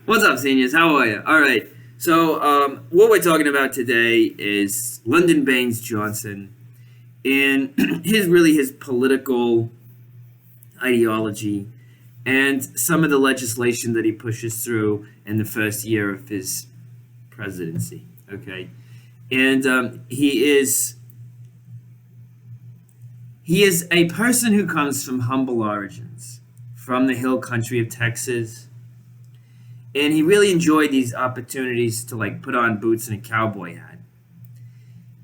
What's up, seniors? How are you? All right. So, what we're talking about today is Lyndon Baines Johnson and his political ideology and some of the legislation that he pushes through in the first year of his presidency. Okay, and he is a person who comes from humble origins, from the hill country of Texas, and he really enjoyed these opportunities to like put on boots and a cowboy hat.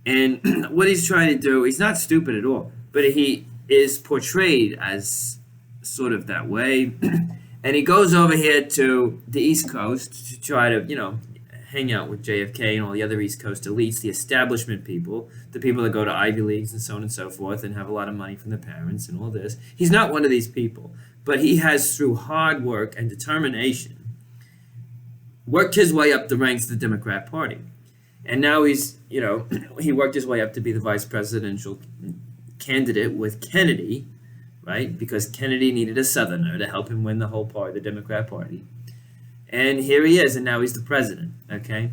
And what he's trying to do, he's not stupid at all, but he is portrayed as sort of that way. And he goes over here to the East Coast to try to, hang out with JFK and all the other East Coast elites, the establishment people, the people that go to Ivy Leagues and so on and so forth and have a lot of money from their parents and all this. He's not one of these people, but he has, through hard work and determination, worked his way up the ranks of the Democrat Party. And now he worked his way up to be the vice presidential candidate with Kennedy, right? Because Kennedy needed a Southerner to help him win the whole part of the Democrat Party. And here he is, and now he's the president, okay?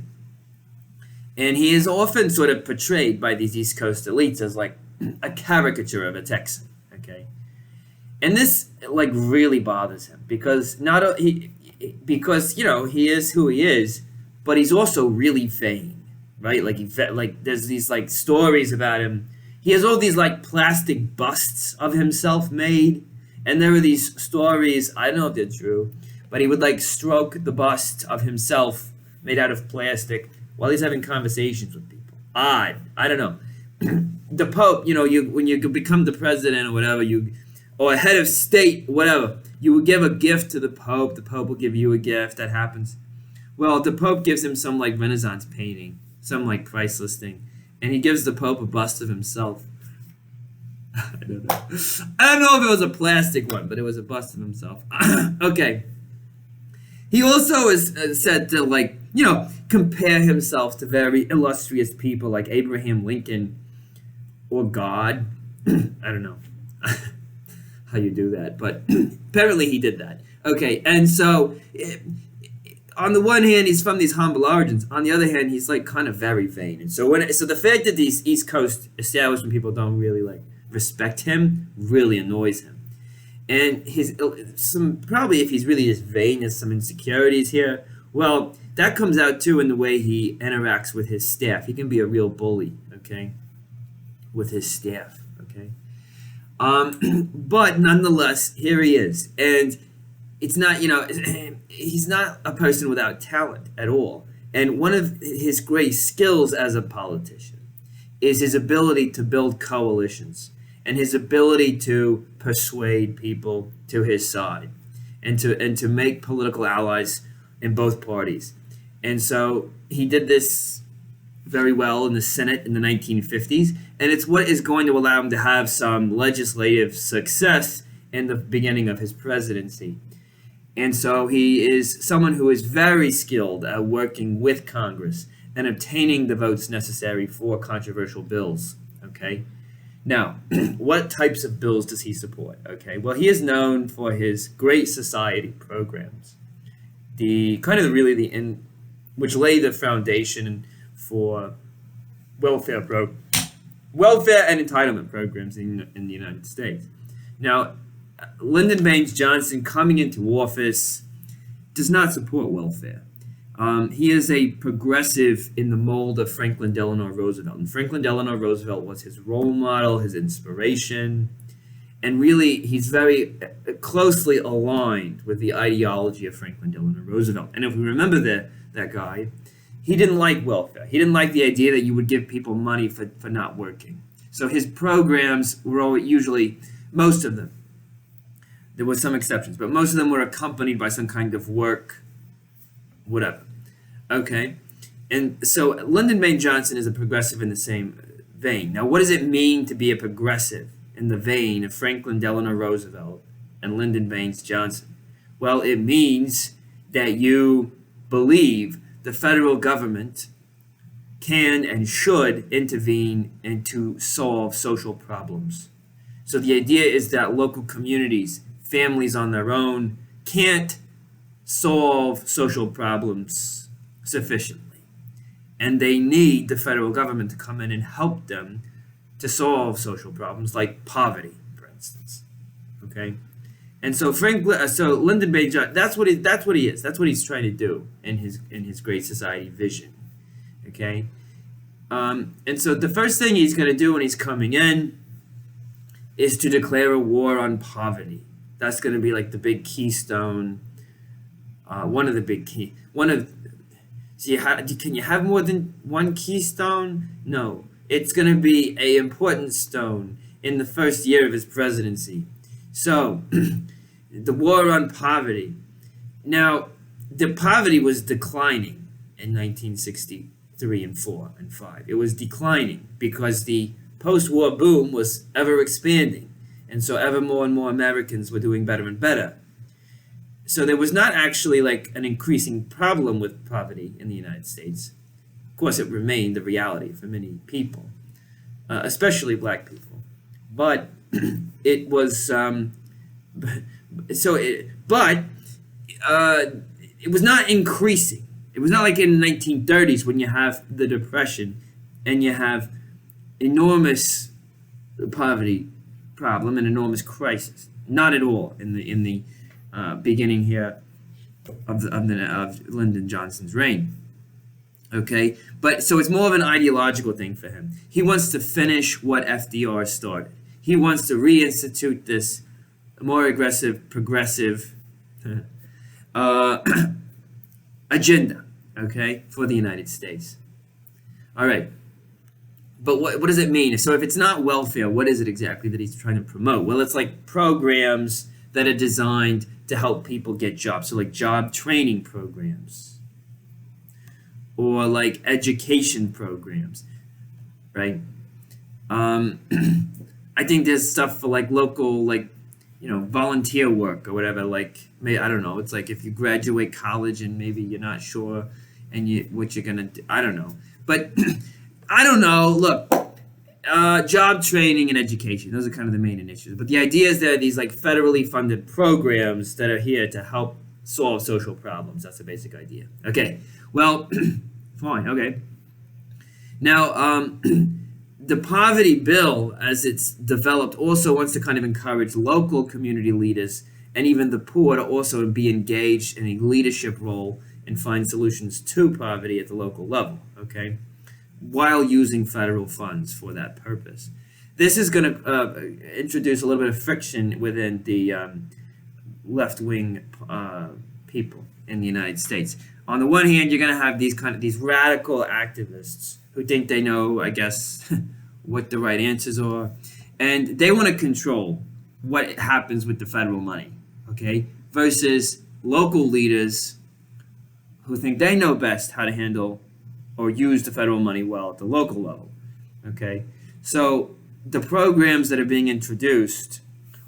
And he is often sort of portrayed by these East Coast elites as like a caricature of a Texan, okay? And this like really bothers him because he is who he is, but he's also really vain, right? Like there's these like stories about him. He has all these like plastic busts of himself made, and there are these stories. I don't know if they're true, but he would like stroke the bust of himself made out of plastic while he's having conversations with people. Odd. I don't know. The Pope, when you become the president or whatever, or a head of state, whatever, you will give a gift to the Pope. The Pope will give you a gift. That happens. Well, the Pope gives him some like Renaissance painting, some like priceless thing, and he gives the Pope a bust of himself. I don't know. I don't know if it was a plastic one, but it was a bust of himself. Okay. He also is said to compare himself to very illustrious people like Abraham Lincoln or God. I don't know how you do that, but apparently he did that. Okay, and so on the one hand, he's from these humble origins. On the other hand, he's like kind of very vain. And so the fact that these East Coast establishment people don't really like respect him really annoys him. And probably if he's really just vain, there's some insecurities here. Well, that comes out too in the way he interacts with his staff. He can be a real bully, okay, with his staff, okay. But nonetheless, here he is, and it's not, he's not a person without talent at all. And one of his great skills as a politician is his ability to build coalitions and his ability to persuade people to his side and to make political allies in both parties. And so he did this very well in the Senate in the 1950s, and it's what is going to allow him to have some legislative success in the beginning of his presidency. And so he is someone who is very skilled at working with Congress and obtaining the votes necessary for controversial bills, okay? Now, what types of bills does he support? Okay, well, he is known for his Great Society programs, which lay the foundation for welfare and entitlement programs in the United States. Now, Lyndon Baines Johnson, coming into office, does not support welfare. He is a progressive in the mold of Franklin Delano Roosevelt. And Franklin Delano Roosevelt was his role model, his inspiration. And really, he's very closely aligned with the ideology of Franklin Delano Roosevelt. And if we remember that guy, he didn't like welfare. He didn't like the idea that you would give people money for not working. So his programs were usually, most of them, there were some exceptions, but most of them were accompanied by some kind of work, whatever. Okay, and so Lyndon Baines Johnson is a progressive in the same vein. Now, what does it mean to be a progressive in the vein of Franklin Delano Roosevelt and Lyndon Baines Johnson? Well, it means that you believe the federal government can and should intervene and to solve social problems. So the idea is that local communities, families on their own, can't solve social problems sufficiently. And they need the federal government to come in and help them to solve social problems like poverty, for instance. Okay? And so Lyndon Baines Johnson, that's what he is. That's what he's trying to do in his Great Society vision. Okay? And so the first thing he's going to do when he's coming in is to declare a war on poverty. That's going to be like the big keystone. One of the big key. Can you have more than one keystone? No. It's going to be a important stone in the first year of his presidency. So, the war on poverty. Now, the poverty was declining in 1963 and 4 and 5. It was declining because the post-war boom was ever expanding. And so ever more and more Americans were doing better and better. So there was not actually like an increasing problem with poverty in the United States. Of course, it remained a reality for many people, especially black people. But it was it was not increasing. It was not like in the 1930s when you have the Depression and you have enormous poverty problem, an enormous crisis. Not at all in the beginning here of Lyndon Johnson's reign. Okay, but so it's more of an ideological thing for him. He wants to finish what FDR started. He wants to reinstitute this more aggressive, progressive agenda. Okay, for the United States. All right. But what does it mean? So if it's not welfare, what is it exactly that he's trying to promote? Well, it's like programs that are designed to help people get jobs. So like job training programs or like education programs, right? I think there's stuff for like local, like, volunteer work or whatever. Like, I don't know. It's like if you graduate college and maybe you're not sure and what you're going to do. I don't know. But I don't know. Look, job training and education, those are kind of the main initiatives. But the idea is there are these like federally funded programs that are here to help solve social problems. That's the basic idea. Okay, well, fine, okay. Now, the poverty bill, as it's developed, also wants to kind of encourage local community leaders and even the poor to also be engaged in a leadership role and find solutions to poverty at the local level, okay? While using federal funds for that purpose. This is going to introduce a little bit of friction within the left-wing people in the United States. On the one hand, you're going to have these radical activists who think they know, I guess, what the right answers are, and they want to control what happens with the federal money, okay? Versus local leaders who think they know best how to handle or use the federal money well at the local level, okay? So the programs that are being introduced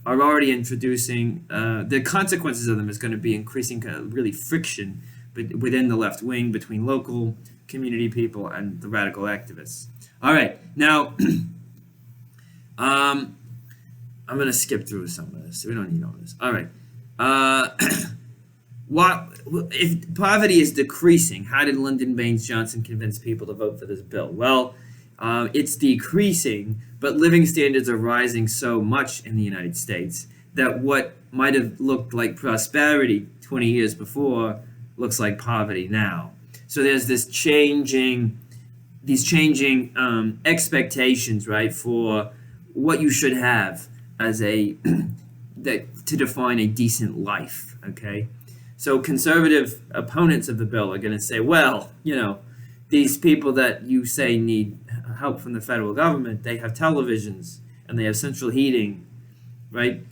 are already introducing, the consequences of them is going to be increasing really friction within the left wing between local community people and the radical activists. All right, now, I'm going to skip through some of this. We don't need all this. All right. If poverty is decreasing, how did Lyndon Baines Johnson convince people to vote for this bill? Well, it's decreasing, but living standards are rising so much in the United States that what might have looked like prosperity 20 years before looks like poverty now. So there's these changing expectations, right, for what you should have as to define a decent life, okay? So conservative opponents of the bill are going to say, well, these people that you say need help from the federal government, they have televisions and they have central heating, right?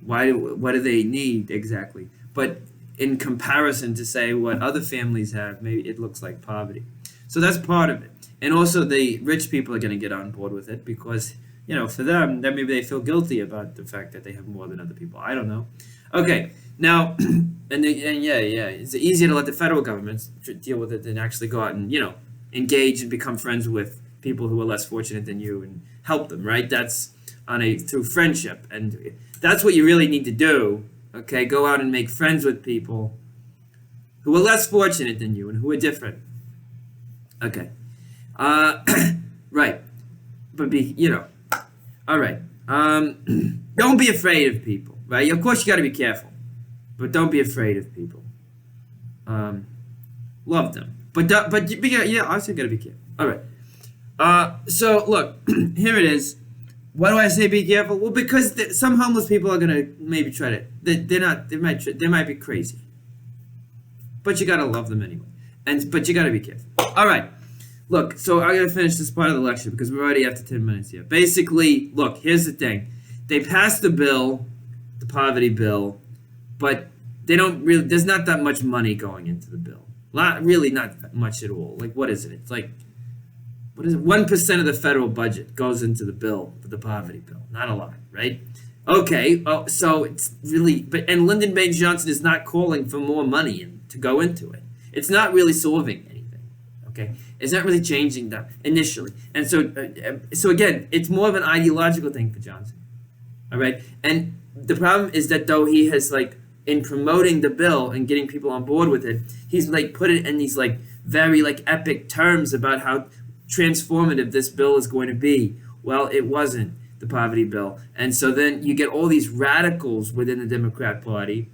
What do they need exactly? But in comparison to say what other families have, maybe it looks like poverty. So that's part of it. And also the rich people are going to get on board with it because, for them, then maybe they feel guilty about the fact that they have more than other people. I don't know. Okay, now, it's easier to let the federal government deal with it than actually go out and, engage and become friends with people who are less fortunate than you and help them, right? That's through friendship. And that's what you really need to do, okay? Go out and make friends with people who are less fortunate than you and who are different. Okay. Right. But all right. Don't be afraid of people, right? Of course, you got to be careful, but don't be afraid of people. Love them, but also got to be careful. All right. So look, here it is. Why do I say be careful? Well, because some homeless people are gonna maybe try to. They might be crazy, but you gotta love them anyway, but you gotta be careful. All right. Look, so I gotta finish this part of the lecture because we're already after 10 minutes here. Basically, look, here's the thing. They passed the bill, the poverty bill, but they don't really, there's not that much money going into the bill. Not much at all. Like, what is it? It's like, 1% of the federal budget goes into the bill for the poverty bill. Not a lot, right? Okay, so it's really, and Lyndon Baines Johnson is not calling for more money to go into it. It's not really solving anything. Okay, it's not really changing that initially, and so again, it's more of an ideological thing for Johnson. All right, and the problem is that though he has in promoting the bill and getting people on board with it, he's put it in these very epic terms about how transformative this bill is going to be. Well, it wasn't the poverty bill, and so then you get all these radicals within the Democrat Party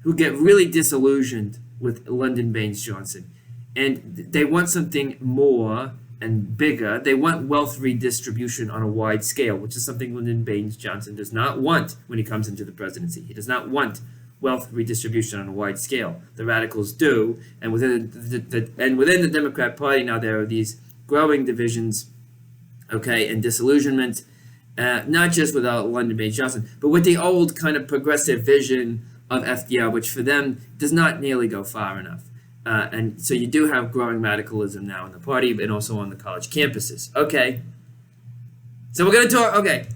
who get really disillusioned with Lyndon Baines Johnson. And they want something more and bigger. They want wealth redistribution on a wide scale, which is something Lyndon Baines Johnson does not want when he comes into the presidency. He does not want wealth redistribution on a wide scale. The radicals do, and within the Democrat Party now there are these growing divisions, okay, and disillusionment, not just without Lyndon Baines Johnson, but with the old kind of progressive vision of FDR, which for them does not nearly go far enough. And so you do have growing radicalism now in the party and also on the college campuses. Okay. So we're going to talk, okay.